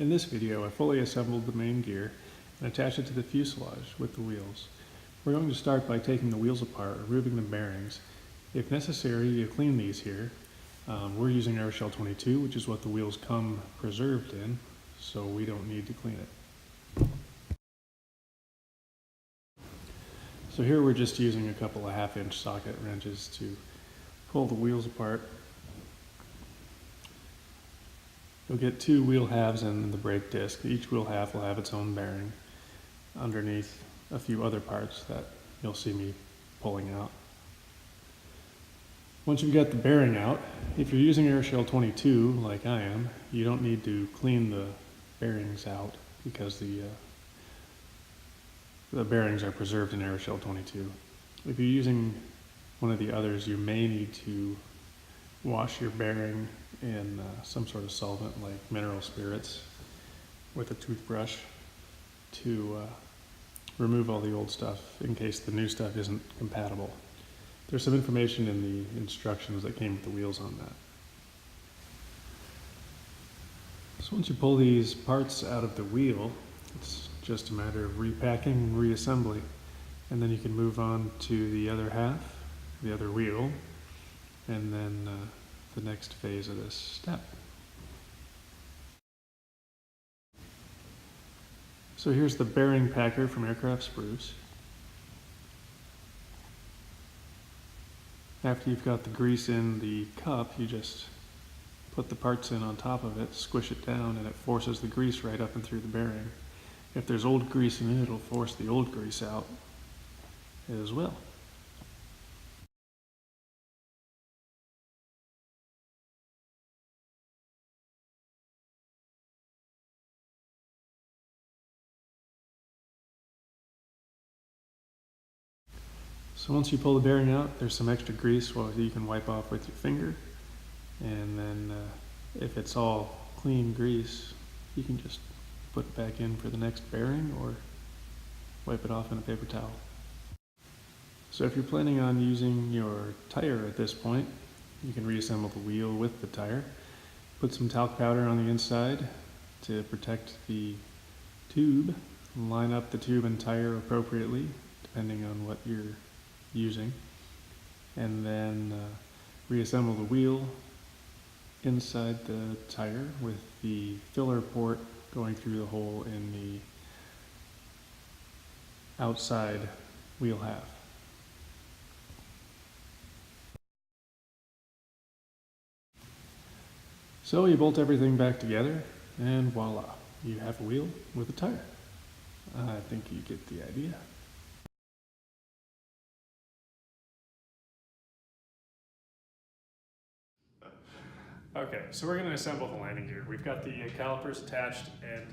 In this video, I fully assembled the main gear and attached it to the fuselage with the wheels. We're going to start by taking the wheels apart, removing the bearings. If necessary, you clean these here. We're using Aeroshell 22, which is what the wheels come preserved in, so we don't need to clean it. So here we're just using a couple of 1/2-inch socket wrenches to pull the wheels apart. You'll get 2 wheel halves and the brake disc. Each wheel half will have its own bearing underneath a few other parts that you'll see me pulling out. Once you've got the bearing out, if you're using Aeroshell 22 like I am, you don't need to clean the bearings out because the bearings are preserved in Aeroshell 22. If you're using one of the others, you may need to wash your bearing in some sort of solvent like mineral spirits with a toothbrush to remove all the old stuff in case the new stuff isn't compatible. There's some information in the instructions that came with the wheels on that. So once you pull these parts out of the wheel, it's just a matter of repacking and reassembly. And then you can move on to the other half, the other wheel, and then the next phase of this step. So here's the bearing packer from Aircraft Spruce. After you've got the grease in the cup, you just put the parts in on top of it, squish it down, and it forces the grease right up and through the bearing. If there's old grease in it, it'll force the old grease out as well. So once you pull the bearing out, there's some extra grease you can wipe off with your finger. And then if it's all clean grease, you can just put it back in for the next bearing or wipe it off in a paper towel. So if you're planning on using your tire at this point, you can reassemble the wheel with the tire. Put some talc powder on the inside to protect the tube. Line up the tube and tire appropriately, depending on what you're using, and then reassemble the wheel inside the tire with the filler port going through the hole in the outside wheel half. So you bolt everything back together and voila, you have a wheel with a tire. I think you get the idea. Okay, so we're going to assemble the landing gear. We've got the calipers attached and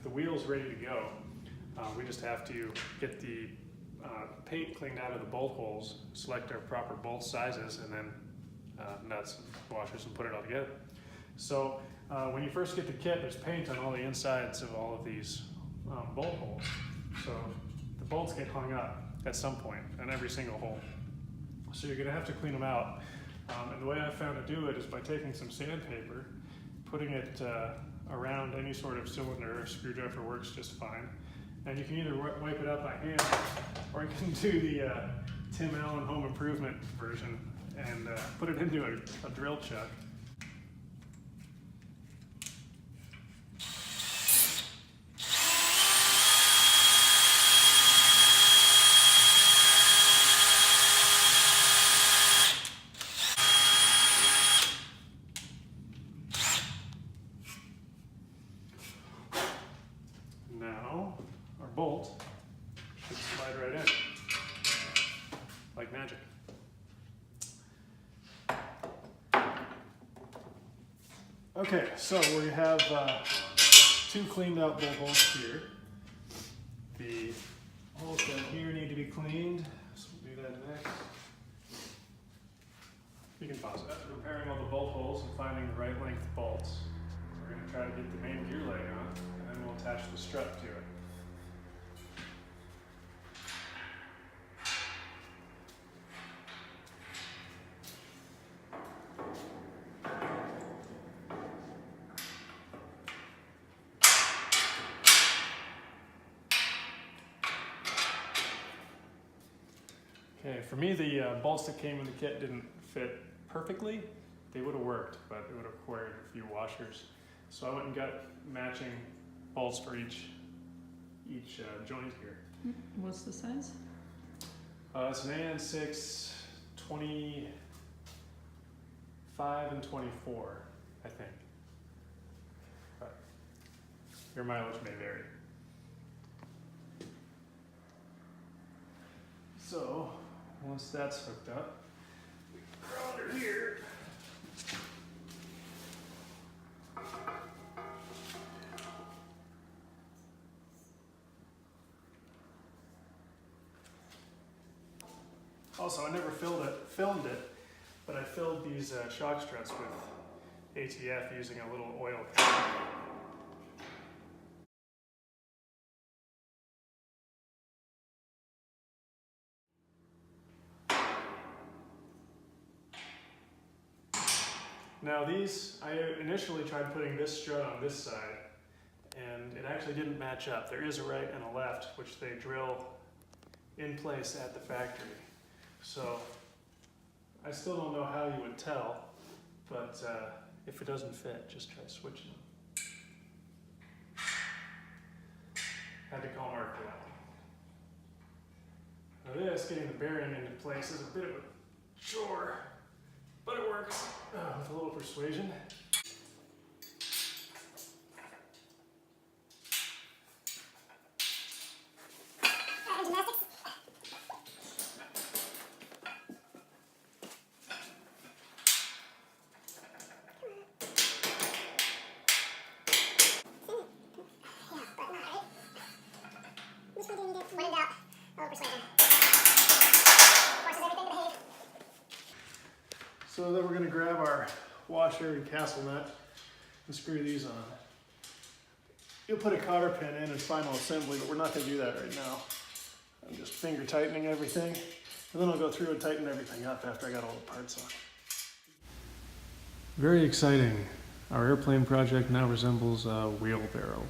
the wheels ready to go. We just have to get the paint cleaned out of the bolt holes, select our proper bolt sizes, and then nuts and washers and put it all together. So when you first get the kit, there's paint on all the insides of all of these bolt holes. So the bolts get hung up at some point on every single hole. So you're going to have to clean them out. And the way I found to do it is by taking some sandpaper, putting it around any sort of cylinder. A screwdriver works just fine. And you can either wipe it out by hand, or you can do the Tim Allen Home Improvement version and put it into a drill chuck. Now, our bolt should slide right in, like magic. Okay, so we have 2 cleaned out bolt holes here. The holes down here need to be cleaned, so we'll do that next. You can pause it. After repairing all the bolt holes and finding the right length bolts, we're going to try to get the main gear leg on, and then we'll attach the strut to it. Okay, for me the bolts that came in the kit didn't fit perfectly. They would have worked, but it would have required a few washers. So I went and got matching bolts for each joint here. What's the size? It's an AN6 25 and 24, I think. But your mileage may vary. So once that's hooked up, we can throw under here. Also, I never filmed it, but I filled these shock struts with ATF using a little oil can. Now these, I initially tried putting this strut on this side, and it actually didn't match up. There is a right and a left, which they drill in place at the factory. So I still don't know how you would tell, but if it doesn't fit, just try switching them. Had to call Mark for that one. Now this, getting the bearing into place, is a bit of a chore, but it works with a little persuasion. So then we're going to grab our washer and castle nut and screw these on. You'll put a cotter pin in final assembly, but we're not going to do that right now. I'm just finger tightening everything, and then I'll go through and tighten everything up after I got all the parts on. Very exciting. Our airplane project now resembles a wheelbarrow.